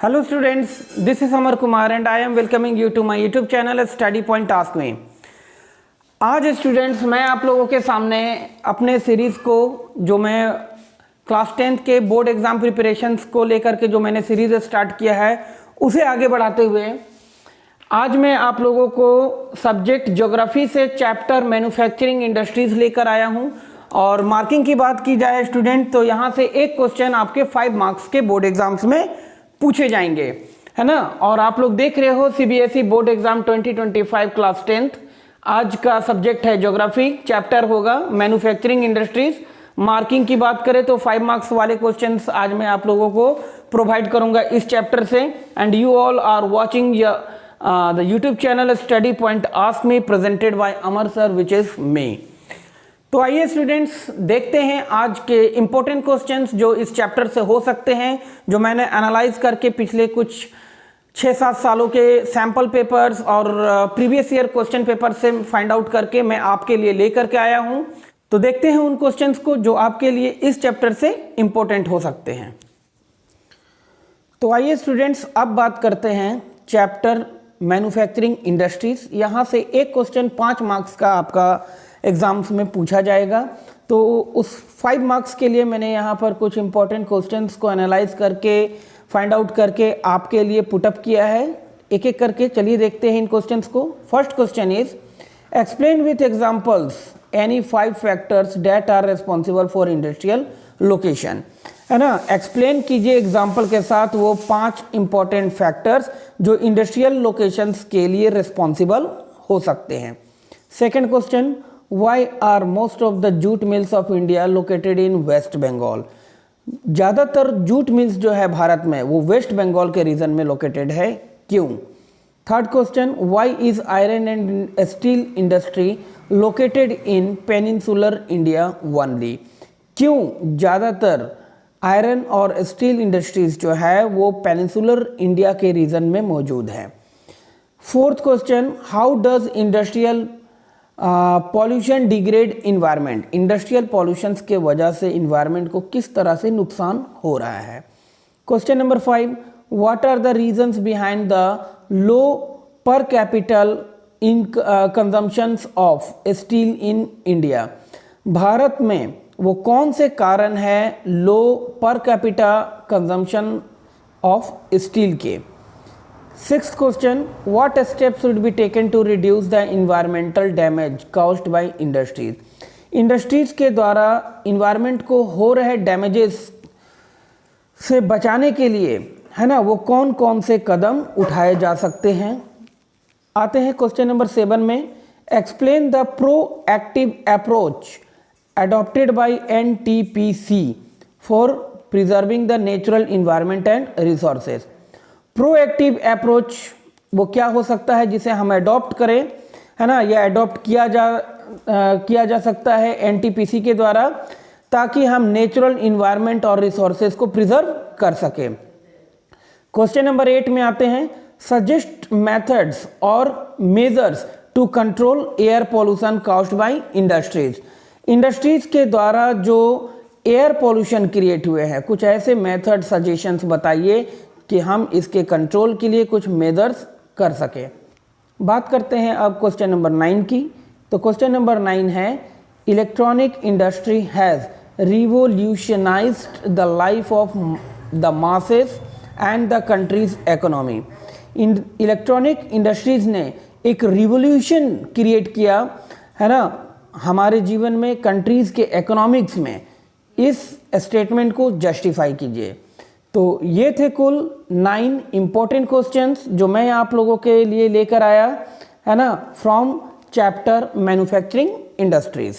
Hello students, this is Amar Kumar and I am welcoming you to my YouTube channel Study Point Ask Me। आज students मैं आप लोगों के सामने अपने सीरीज़ को जो मैं क्लास 10th के बोर्ड एग्ज़ाम प्रिपरेशंस को लेकर के जो मैंने सीरीज़ स्टार्ट किया है उसे आगे बढ़ाते हुए आज मैं आप लोगों को सब्जेक्ट ज्योग्राफी से चैप्टर मैन्युफैक्चरिंग इंडस्ट्रीज़ लेकर आया हूं। और मार्किंग की बात की जाए स्टूडेंट तो यहाँ से एक क्वेश्चन आपके 5 मार्क्स के बोर्ड एग्जाम्स में पूछे जाएंगे, है ना। और आप लोग देख रहे हो CBSE board exam 2025 class 10th। आज का सब्जेक्ट है ज्योग्राफी, चैप्टर होगा मैन्युफैक्चरिंग इंडस्ट्रीज। मार्किंग की बात करें तो 5 मार्क्स वाले क्वेश्चंस आज मैं आप लोगों को प्रोवाइड करूंगा इस चैप्टर से। And you all are watching the YouTube channel study point ask me presented by Amar sir which is me. तो आइए स्टूडेंट्स देखते हैं आज के इंपॉर्टेंट क्वेश्चंस जो इस चैप्टर से हो सकते हैं, जो मैंने एनालाइज करके पिछले कुछ 6-7 सालों के सैम्पल पेपर्स और प्रीवियस ईयर क्वेश्चन पेपर से फाइंड आउट करके मैं आपके लिए लेकर के आया हूं। तो देखते हैं उन क्वेश्चंस को जो आपके लिए इस चैप्टर से इंपॉर्टेंट हो सकते हैं। तो आइए स्टूडेंट्स अब बात करते हैं चैप्टर मैन्युफैक्चरिंग इंडस्ट्रीज। यहाँ से एक क्वेश्चन 5 मार्क्स का आपका एग्जाम्स में पूछा जाएगा। तो उस 5 मार्क्स के लिए मैंने यहाँ पर कुछ इंपॉर्टेंट क्वेश्चंस को एनालाइज करके फाइंड आउट करके आपके लिए पुटअप किया है एक एक करके। चलिए देखते हैं इन क्वेश्चंस को। First question is explain with examples any 5 factors that are responsible for industrial location, है ना। एक्सप्लेन कीजिए एग्जाम्पल के साथ वो 5 इंपॉर्टेंट फैक्टर्स जो इंडस्ट्रियल लोकेशंस के लिए रिस्पॉन्सिबल हो सकते हैं। Second question why are most of the jute mills of India located in West Bengal. ज़्यादातर जूट मिल्स जो है भारत में वो वेस्ट बंगाल के रीजन में लोकेटेड है, क्यों। Third question Y is iron and steel industry located in peninsular India only. क्यों ज़्यादातर आयरन और स्टील इंडस्ट्रीज जो है वो पेनिनसुलर इंडिया के रीजन में मौजूद है। Fourth question how does industrial pollution degrade environment. Industrial pollutions के वजह से इन्वायरमेंट को किस तरह से नुकसान हो रहा है। Question number 5 what are the reasons behind the low per capital in consumptions of steel in India. भारत में वो कौन से कारण है low per capita consumption of steel के। Sixth question what steps should be taken to reduce the environmental damage caused by industries. Industries के द्वारा इन्वायरमेंट को हो रहे डैमेजेस से बचाने के लिए, है ना, वो कौन कौन से कदम उठाए जा सकते हैं। आते हैं क्वेश्चन नंबर 7 में explain the proactive approach adopted by NTPC for preserving the natural environment and resources। Proactive approach वो क्या हो सकता है जिसे हम अडॉप्ट करें, है ना, या अडॉप्ट किया जा सकता है NTPC के द्वारा ताकि हम नेचुरल इन्वायरमेंट और रिसोर्सेज को प्रिजर्व कर सके। क्वेश्चन नंबर 8 में आते हैं सजेस्ट मेथड्स और measures to control air pollution caused by industries. Industries के द्वारा जो एयर पॉल्यूशन क्रिएट हुए हैं कुछ ऐसे मेथड सजेशंस बताइए कि हम इसके कंट्रोल के लिए कुछ मेजर्स कर सकें। बात करते हैं अब क्वेश्चन नंबर 9 की। तो क्वेश्चन नंबर 9 है electronic industry has revolutionised the life of the masses and the country's economy. Electronic industries ने एक रिवोल्यूशन क्रिएट किया, है ना, हमारे जीवन में, कंट्रीज़ के इकोनॉमिक्स में। इस स्टेटमेंट को जस्टिफाई कीजिए। तो ये थे कुल 9 इंपॉर्टेंट क्वेश्चंस जो मैं आप लोगों के लिए लेकर आया, है ना, फ्रॉम चैप्टर मैन्युफैक्चरिंग इंडस्ट्रीज।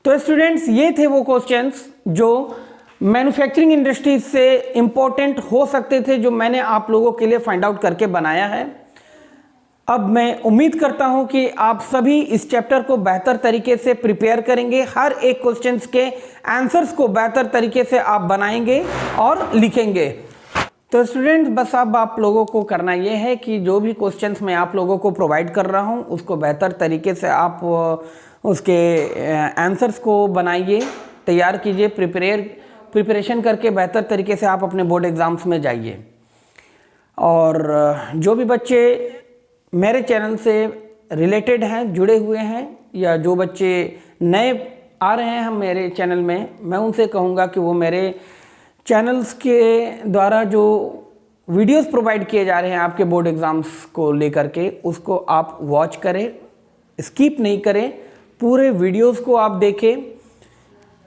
तो स्टूडेंट्स ये थे वो क्वेश्चंस जो मैन्युफैक्चरिंग इंडस्ट्रीज से इंपॉर्टेंट हो सकते थे जो मैंने आप लोगों के लिए फाइंड आउट करके बनाया है। अब मैं उम्मीद करता हूं कि आप सभी इस चैप्टर को बेहतर तरीके से प्रिपेयर करेंगे, हर एक क्वेश्चंस के आंसर्स को बेहतर तरीके से आप बनाएंगे और लिखेंगे। तो स्टूडेंट्स बस अब आप लोगों को करना ये है कि जो भी क्वेश्चंस मैं आप लोगों को प्रोवाइड कर रहा हूं उसको बेहतर तरीके से आप उसके आंसर्स को बनाइए, तैयार कीजिए, प्रिपेयर प्रिपरेशन करके बेहतर तरीके से आप अपने बोर्ड एग्ज़ाम्स में जाइए। और जो भी बच्चे मेरे चैनल से रिलेटेड हैं, जुड़े हुए हैं, या जो बच्चे नए आ रहे हैं हम मेरे चैनल में, मैं उनसे कहूँगा कि वो मेरे चैनल्स के द्वारा जो वीडियोस प्रोवाइड किए जा रहे हैं आपके बोर्ड एग्ज़ाम्स को लेकर के, उसको आप वॉच करें, स्किप नहीं करें, पूरे वीडियोस को आप देखें,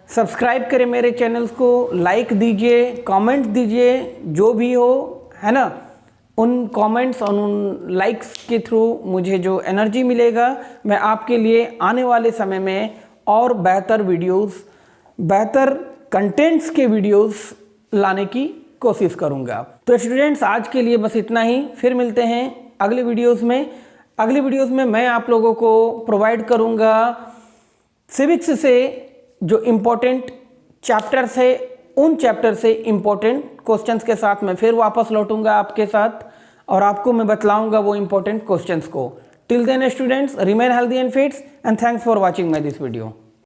सब्सक्राइब करें मेरे चैनल्स को, लाइक दीजिए, कमेंट दीजिए, जो भी हो, है ना। उन कमेंट्स और उन लाइक्स के थ्रू मुझे जो एनर्जी मिलेगा, मैं आपके लिए आने वाले समय में और बेहतर वीडियोस, बेहतर कंटेंट्स के वीडियोस लाने की कोशिश करूंगा। तो स्टूडेंट्स, आज के लिए बस इतना ही। फिर मिलते हैं अगले वीडियोस में। अगले वीडियोस में मैं आप लोगों को प्रोवाइड करूंगा सिविक्स से जो इम्पोर्टेंट चैप्टर्स है, उन चैप्टर से इम्पोर्टेंट क्वेश्चंस के साथ मैं फिर वापस लौटूंगा आपके साथ, और आपको मैं बतलाऊंगा वो इम्पोर्टेंट क्वेश्चंस को। Till then students, remain healthy and fits, and thanks for watching my this video.